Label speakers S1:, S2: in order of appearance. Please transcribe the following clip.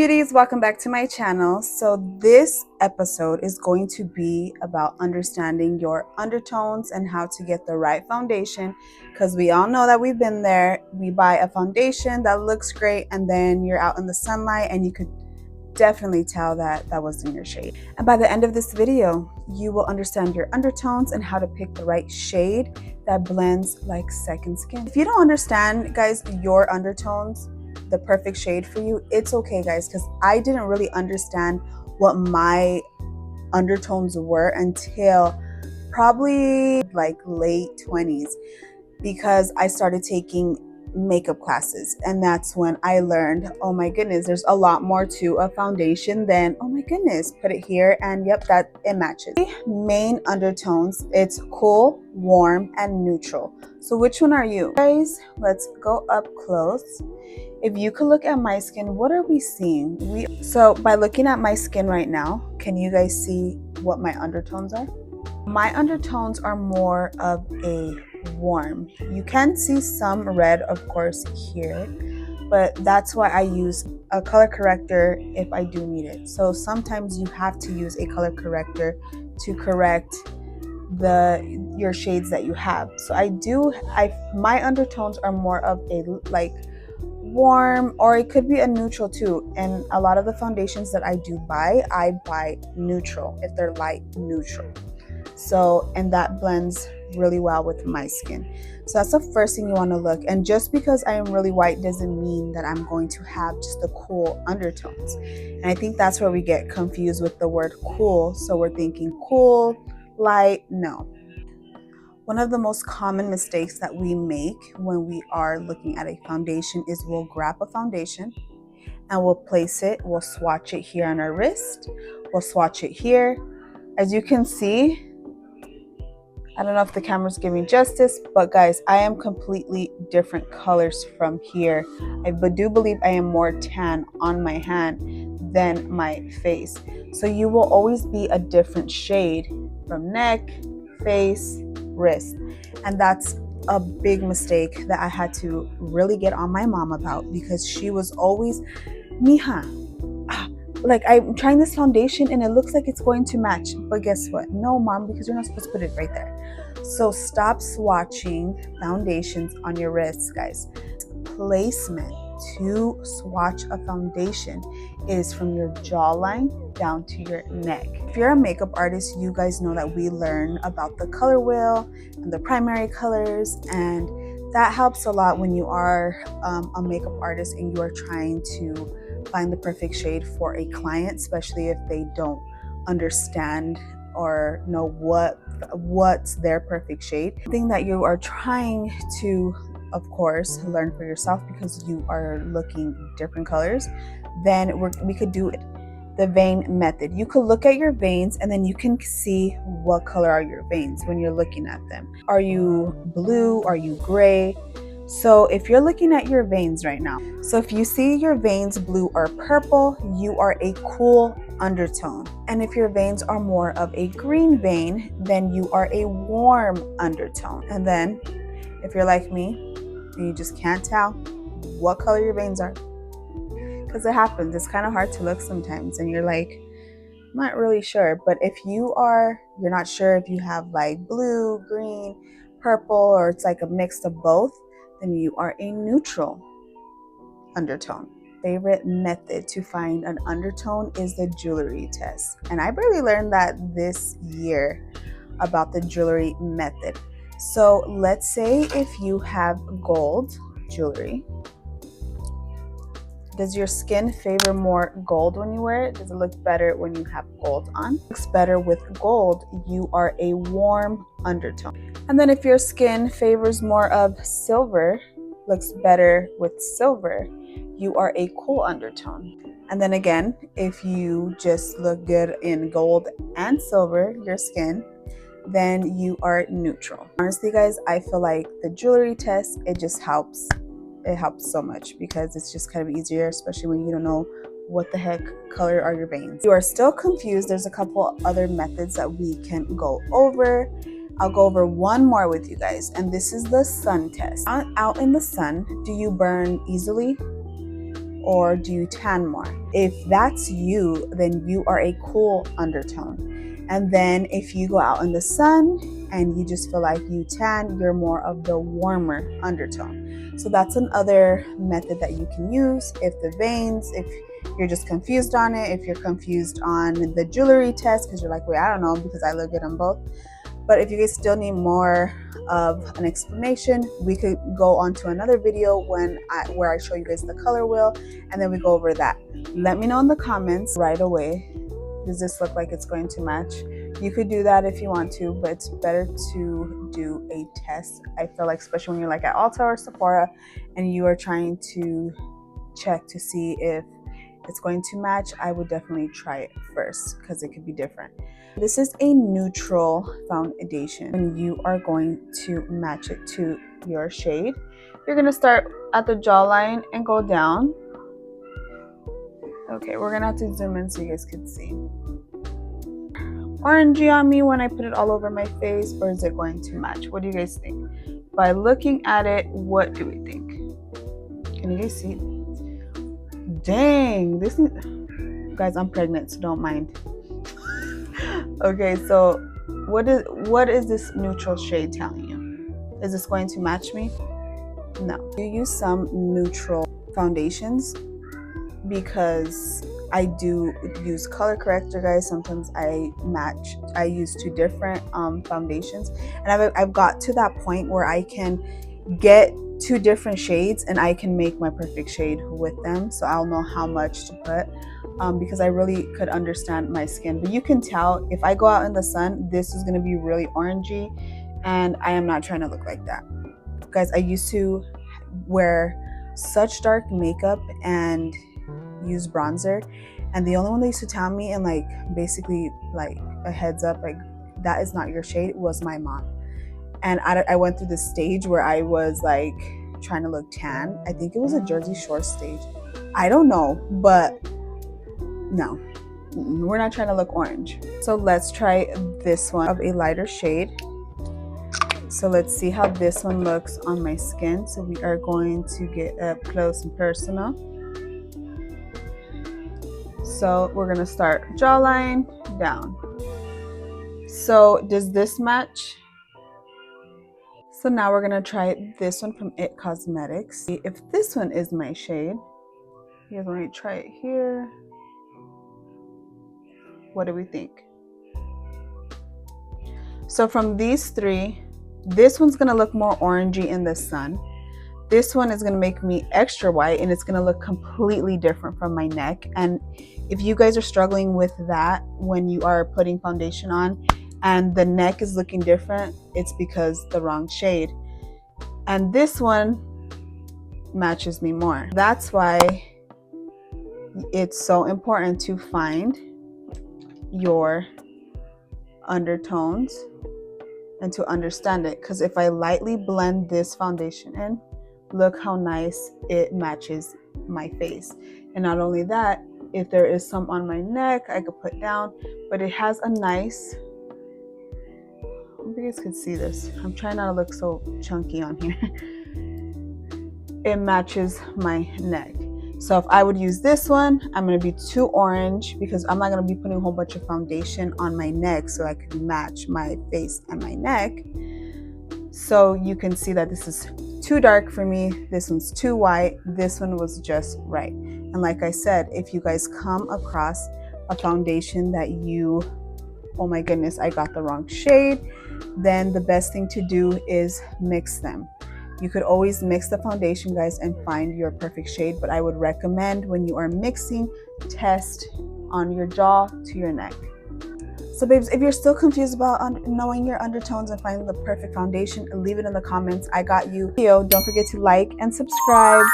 S1: Beauties, welcome back to my channel. So this episode is going to be about understanding your undertones and how to get the right foundation, because we all know that we've been there. We buy a foundation that looks great and then you're out in the sunlight and you could definitely tell that that wasn't your shade. And by the end of this video, you will understand your undertones and how to pick the right shade that blends like second skin. If you don't understand, guys, your undertones, the perfect shade for you, it's okay, guys, because I didn't really understand what my undertones were until probably like late 20s, because I started taking makeup classes, and that's when I learned, oh my goodness, there's a lot more to a foundation than, oh my goodness, put it here and yep, that it matches. Main undertones, it's cool, warm, and neutral. So which one are you, guys? Let's go up close. If you could look at my skin, what are we seeing? So by looking at my skin right now, can you guys see what my undertones are? My undertones are more of a warm. You can see some red, of course, here, but that's why I use a color corrector if I do need it. So sometimes you have to use a color corrector to correct your shades that you have. So my undertones are more of a like warm, or it could be a neutral too. And a lot of the foundations that I do buy, I buy neutral if they're light neutral. So, and that blends really well with my skin. So that's the first thing you want to look. And just because I am really white doesn't mean that I'm going to have just the cool undertones. And I think that's where we get confused with the word cool. So we're thinking cool, light. No. One of the most common mistakes that we make when we are looking at a foundation is we'll grab a foundation and we'll place it, we'll swatch it here on our wrist, we'll swatch it here. As you can see, I don't know if the camera's giving justice, but guys, I am completely different colors from here. I do believe I am more tan on my hand than my face. So you will always be a different shade from neck, face, wrist. And that's a big mistake that I had to really get on my mom about, because she was always, Mija, like I'm trying this foundation and it looks like it's going to match, but guess what? No, mom, because you're not supposed to put it right there. So stop swatching foundations on your wrists, guys. Placement to swatch a foundation is from your jawline down to your neck. If you're a makeup artist, you guys know that we learn about the color wheel and the primary colors, and that helps a lot when you are a makeup artist and you are trying to find the perfect shade for a client, especially if they don't understand or know what's their perfect shade. The thing that you are trying to, of course, learn for yourself, because you are looking different colors, then we could do it the vein method. You could look at your veins and then you can see what color are your veins when you're looking at them. Are you blue? Are you gray? So if you're looking at your veins right now, so if you see your veins blue or purple, you are a cool undertone. And if your veins are more of a green vein, then you are a warm undertone. And then if you're like me and you just can't tell what color your veins are, because it happens, it's kind of hard to look sometimes and you're like, I'm not really sure. But if you're not sure if you have like blue, green, purple, or it's like a mix of both, then you are a neutral undertone. Favorite method to find an undertone is the jewelry test. And I barely learned that this year about the jewelry method. So let's say if you have gold jewelry, does your skin favor more gold when you wear it? Does it look better when you have gold on? It looks better with gold. You are a warm undertone. And then if your skin favors more of silver, looks better with silver, you are a cool undertone. And then again, if you just look good in gold and silver, your skin, then you are neutral. Honestly, guys, I feel like the jewelry test, it just helps. It helps so much because it's just kind of easier, especially when you don't know what the heck color are your veins. If you are still confused, there's a couple other methods that we can go over. I'll go over one more with you guys, and this is the sun test. Out in the sun, do you burn easily? or do you tan more? If that's you, then you are a cool undertone. And then if you go out in the sun and you just feel like you tan, you're more of the warmer undertone. So that's another method that you can use. If the veins, if you're just confused on it, if you're confused on the jewelry test because you're like, wait, I don't know, because I look good on both. But if you guys still need more of an explanation, we could go on to another video where I show you guys the color wheel, and then we go over that. Let me know in the comments right away, does this look like it's going to match? You could do that if you want to, but it's better to do a test. I feel like, especially when you're like at Ulta or Sephora and you are trying to check to see if it's going to match, I would definitely try it first because it could be different. This is a neutral foundation. When you are going to match it to your shade, you're going to start at the jawline and go down. Okay, we're going to have to zoom in so you guys can see. Orangey on me when I put it all over my face, or is it going to match? What do you guys think? By looking at it, what do we think? Can you guys see? Dang, this is, guys, I'm pregnant, so don't mind. Okay, so what is this neutral shade telling you? Is this going to match me? No. You use some neutral foundations because I do use color corrector, guys. Sometimes I use two different foundations, and I've got to that point where I can get two different shades and I can make my perfect shade with them, so I'll know how much to put because I really could understand my skin. But you can tell if I go out in the sun, this is going to be really orangey, and I am not trying to look like that, guys. I used to wear such dark makeup and use bronzer, and the only one they used to tell me, and like basically like a heads up, like that is not your shade, was my mom. And I went through this stage where I was like trying to look tan. I think it was a Jersey Shore stage, I don't know, but no, we're not trying to look orange. So let's try this one of a lighter shade. So let's see how this one looks on my skin. So we are going to get up close and personal. So we're gonna start jawline down. So does this match? So now we're gonna try this one from It Cosmetics. See if this one is my shade. You guys want to try it here? What do we think? So from these three, this one's gonna look more orangey in the sun. This one is gonna make me extra white, and it's gonna look completely different from my neck. And if you guys are struggling with that when you are putting foundation on and the neck is looking different, it's because the wrong shade. And this one matches me more. That's why it's so important to find your undertones and to understand it, because if I lightly blend this foundation in, look how nice it matches my face. And not only that, if there is some on my neck, I could put down, but it has a nice, I hope you guys can see this. I'm trying not to look so chunky on here. It matches my neck. So if I would use this one, I'm going to be too orange because I'm not going to be putting a whole bunch of foundation on my neck so I can match my face and my neck. So you can see that this is too dark for me. This one's too white. This one was just right. And like I said, if you guys come across a foundation that you, oh my goodness, I got the wrong shade, then the best thing to do is mix them. You could always mix the foundation, guys, and find your perfect shade, but I would recommend when you are mixing, test on your jaw to your neck. So babes, if you're still confused about knowing your undertones and finding the perfect foundation, leave it in the comments. I got you. Don't forget to like and subscribe.